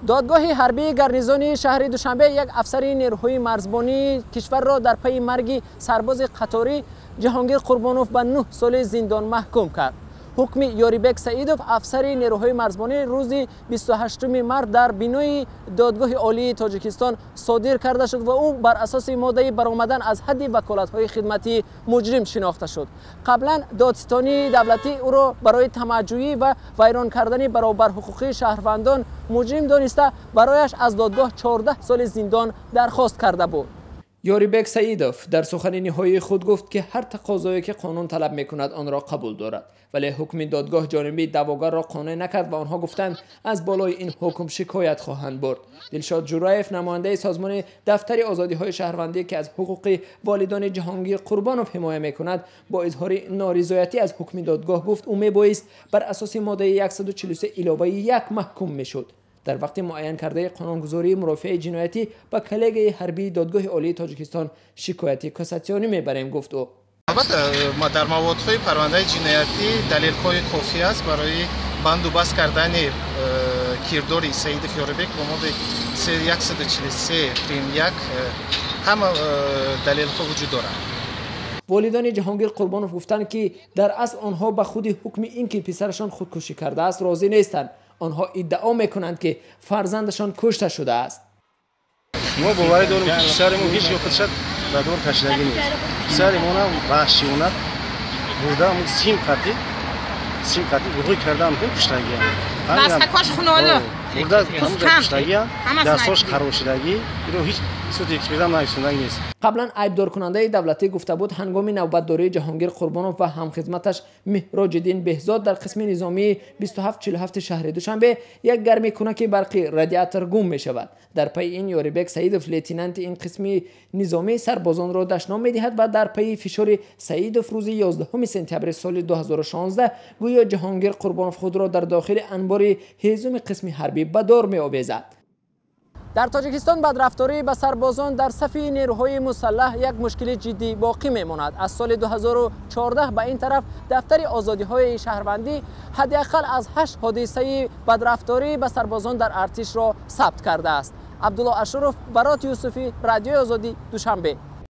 دادگاه حربی گارنیزون شهر دوشنبه یک افسر نیروهای مرزبانی کشور را در پی مرگ سرباز قطاری جهانگیر قربانوف به 9 سال زندان محکوم کرد. حکم یوریبک سعیدوف افسر نیروهای مرزبانی روز 28 مارس در بینای دادگاه عالی تاجیکستان صادر کرده شد و او بر اساس ماده برآمدن از حد وکالت‌های خدمتی مجرم شناخته شد. قبلا دادستانی دولتی او را برای طمع‌جویی و ویران کردن برابر حقوقی شهروندان مجرم دانسته برایش از دادگاه 14 سال زندان درخواست کرده بود. یوریبک سعیدوف در سخن نهایی خود گفت که هر تقاضایی که قانون طلب میکند آن را قبول دارد، ولی حکم دادگاه جانبی دعواگر را قانع نکرد و آنها گفتند از بالای این حکم شکایت خواهند برد. دلشاد جورایف نماینده سازمان دفتر آزادی‌های شهروندی که از حقوق والدان جهانگیر قربانوف حمایت میکند با اظهار نارضایتی از حکم دادگاه گفت او میبایست بر اساس ماده 143 علاوه 1 محکوم میشد. در وقت معین کرده قانونگذاری مرافع جنایتی با کلیگ حربی دادگاه عالی تاجیکستان شکایت کاساتیونی میبریم گفت او. البته ما در موادهای پرونده جنایتی دلیل‌های کافی است برای بند و بست کردن کیردار سعیدوف یوریبک با ماده 143 پریم 1 همه دلیل‌ها وجود دارند. والدان جهانگیر قربانوف گفتند که در اصل آنها به خود حکم اینکه پسرشان خودکشی کرده است راضی نیستند. آنها ادعا میکنند که فرزندشان کشته شده است. ما باور داریم که پسرمون هیچ وقت شد به دور کشیدگی نیست. پسرمون هم وحشیانه بوده، هم سیم قطعی گروهی کرده هم کشتگی هم. بسته کاش خوناله. بوده کشتگی هم دستاش خراشیدگی رو هیچ صوت اکسپیدم نایسوندگی نیست. قبلا عیبدار کننده دولتی گفته بود هنگام نوبتداری جهانگیر قربانوف و همخدمتش مهراج‌الدین بهزاد در قسم نظامی 2747 شهر دوشنبه یک گرمی کنک برقی رادیاتور گم می شود. در پی این یوریبک سعیدوف لیتنانت این قسم نظامی سربازان را دشنام می دهد و در پی فشار سعیدوف روز 11 سپتامبر سال 2016 گویا جهانگیر قربانوف خود را در داخل انبار هیزم قسم حربی به دار می آویزد. در تاجیکستان بدرفتاری به سربازان در صف نیروهای مسلح یک مشکل جدی باقی میماند. از سال 2014 به این طرف دفتر آزادی‌های شهروندی حداقل از 8 حادثه بدرفتاری به سربازان در ارتش را ثبت کرده است. عبدالله اشرف، برات یوسفی، رادیو آزادی، دوشنبه.